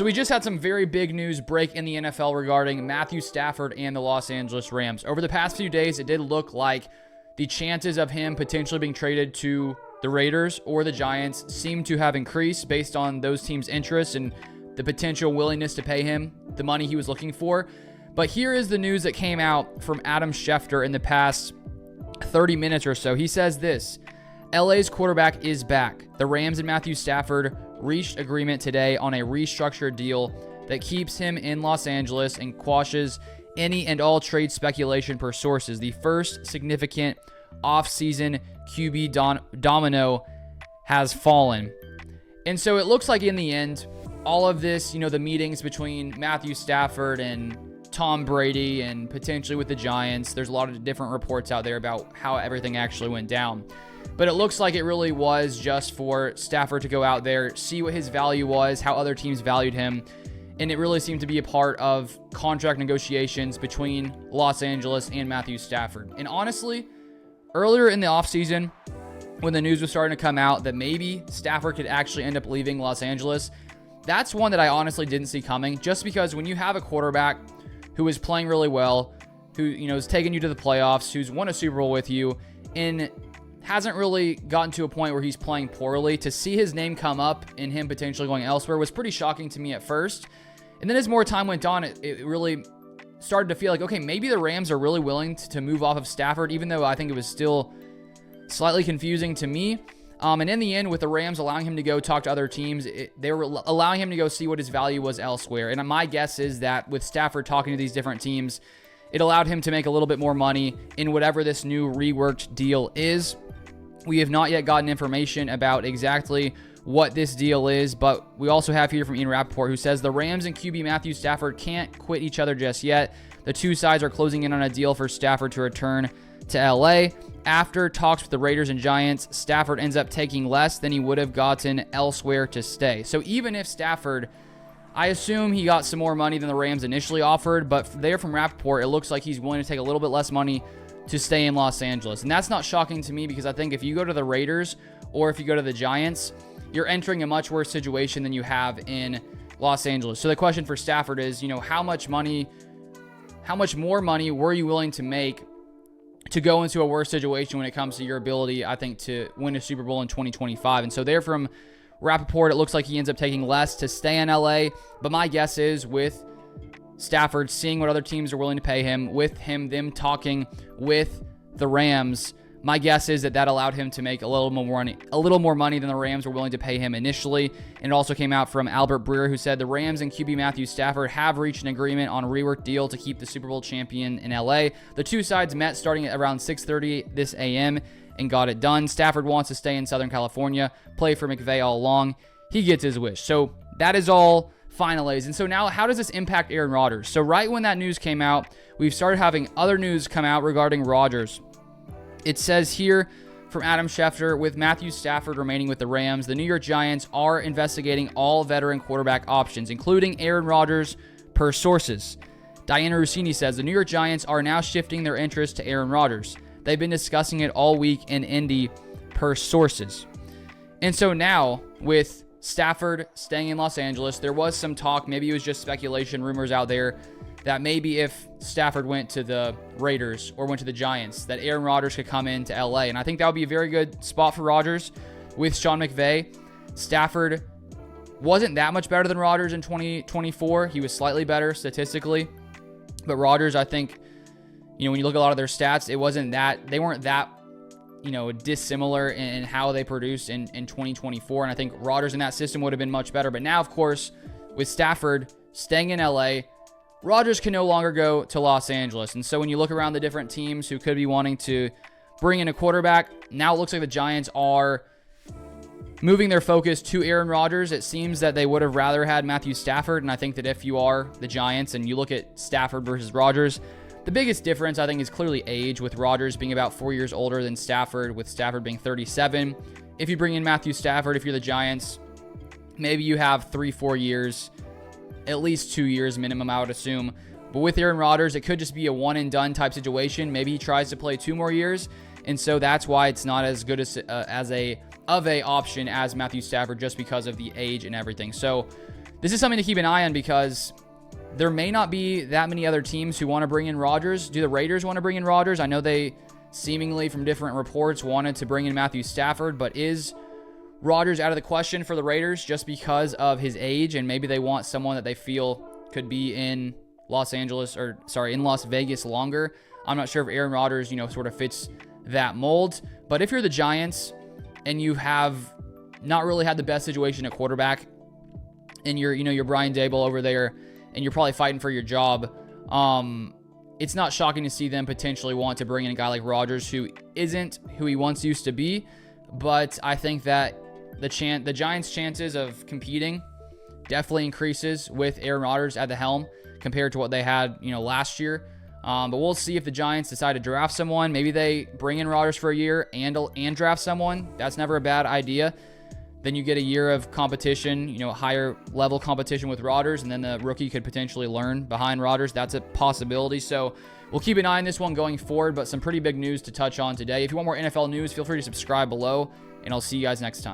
So we just had some very big news break in the NFL regarding Matthew Stafford and the Los Angeles Rams. Over the past few days, it did look like the chances of him potentially being traded to the Raiders or the Giants seem to have increased based on those teams' interests and the potential willingness to pay him the money he was looking for. But here is the news that came out from Adam Schefter in the past 30 minutes or so. He says this: LA's quarterback is back. The Rams and Matthew Stafford reached agreement today on a restructured deal that keeps him in Los Angeles and quashes any and all trade speculation per sources. The first significant offseason QB domino has fallen. And so it looks like in the end, all of this, the meetings between Matthew Stafford and Tom Brady and potentially with the Giants, there's a lot of different reports out there about how everything actually went down. But it looks like it really was just for Stafford to go out there, see what his value was, how other teams valued him. And it really seemed to be a part of contract negotiations between Los Angeles and Matthew Stafford. And honestly, earlier in the offseason, when the news was starting to come out that maybe Stafford could actually end up leaving Los Angeles, that's one that I honestly didn't see coming, just because when you have a quarterback who is playing really well, who is taking you to the playoffs, who's won a Super Bowl with you, and hasn't really gotten to a point where he's playing poorly, to see his name come up and him potentially going elsewhere was pretty shocking to me at first. And then as more time went on, it really started to feel like, okay, maybe the Rams are really willing to move off of Stafford, even though I think it was still slightly confusing to me. And in the end, with the Rams allowing him to go talk to other teams, they were allowing him to go see what his value was elsewhere. And my guess is that with Stafford talking to these different teams, it allowed him to make a little bit more money in whatever this new reworked deal is. We have not yet gotten information about exactly what this deal is, but we also have here from Ian Rappaport, who says the Rams and QB Matthew Stafford can't quit each other just yet. The two sides are closing in on a deal for Stafford to return to LA. After talks with the Raiders and Giants, Stafford ends up taking less than he would have gotten elsewhere to stay. So even if Stafford, I assume he got some more money than the Rams initially offered, but there from Rappaport, it looks like he's willing to take a little bit less money to stay in Los Angeles. And that's not shocking to me, because I think if you go to the Raiders or if you go to the Giants, you're entering a much worse situation than you have in Los Angeles. So the question for Stafford is, how much more money were you willing to make to go into a worse situation when it comes to your ability, I think, to win a Super Bowl in 2025? And so there from Rappaport, it looks like he ends up taking less to stay in LA. But my guess is with Stafford seeing what other teams are willing to pay him, with them talking with the Rams, my guess is that allowed him to make a little more money than the Rams were willing to pay him initially. And it also came out from Albert Breer, who said the Rams and QB Matthew Stafford have reached an agreement on a reworked deal to keep the Super Bowl champion in LA. The two sides met starting at around 6:30 this a.m. and got it done. Stafford wants to stay in Southern California, play for McVay all along. He gets his wish. So that is all finalized. And so now, how does this impact Aaron Rodgers? So right when that news came out, we've started having other news come out regarding Rodgers. It says here from Adam Schefter, with Matthew Stafford remaining with the Rams, the New York Giants are investigating all veteran quarterback options, including Aaron Rodgers, per sources. Diana Rossini says the New York Giants are now shifting their interest to Aaron Rodgers. They've been discussing it all week in Indy, per sources. And so now, with Stafford staying in Los Angeles, there was some talk, maybe it was just speculation, rumors out there, that maybe if Stafford went to the Raiders or went to the Giants, that Aaron Rodgers could come into LA. And I think that would be a very good spot for Rodgers with Sean McVay. Stafford wasn't that much better than Rodgers in 2024. He was slightly better statistically. But Rodgers, I think, when you look at a lot of their stats, they weren't that dissimilar in how they produced in 2024. And I think Rodgers in that system would have been much better. But now, of course, with Stafford staying in LA, Rodgers can no longer go to Los Angeles. And so when you look around the different teams who could be wanting to bring in a quarterback, now it looks like the Giants are moving their focus to Aaron Rodgers. It seems that they would have rather had Matthew Stafford. And I think that if you are the Giants and you look at Stafford versus Rodgers, the biggest difference, I think, is clearly age, with Rodgers being about 4 years older than Stafford, with Stafford being 37. If you bring in Matthew Stafford, if you're the Giants, maybe you have 3-4 years, at least 2 years minimum, I would assume. But with Aaron Rodgers, it could just be a one-and-done type situation. Maybe he tries to play 2 more years, and so that's why it's not as good as a option as Matthew Stafford, just because of the age and everything. So this is something to keep an eye on because there may not be that many other teams who want to bring in Rodgers. Do the Raiders want to bring in Rodgers? I know they seemingly from different reports wanted to bring in Matthew Stafford, but is Rodgers out of the question for the Raiders just because of his age, and maybe they want someone that they feel could be in in Las Vegas longer? I'm not sure if Aaron Rodgers, sort of fits that mold. But if you're the Giants and you have not really had the best situation at quarterback, and you're Brian Daboll over there, and you're probably fighting for your job, it's not shocking to see them potentially want to bring in a guy like Rodgers who isn't who he once used to be. But I think that the Giants' chances of competing definitely increases with Aaron Rodgers at the helm compared to what they had, last year. But we'll see if the Giants decide to draft someone. Maybe they bring in Rodgers for a year and draft someone. That's never a bad idea. Then you get a year of competition, higher level competition with Rodgers, and then the rookie could potentially learn behind Rodgers. That's a possibility. So we'll keep an eye on this one going forward, but some pretty big news to touch on today. If you want more NFL news, feel free to subscribe below, and I'll see you guys next time.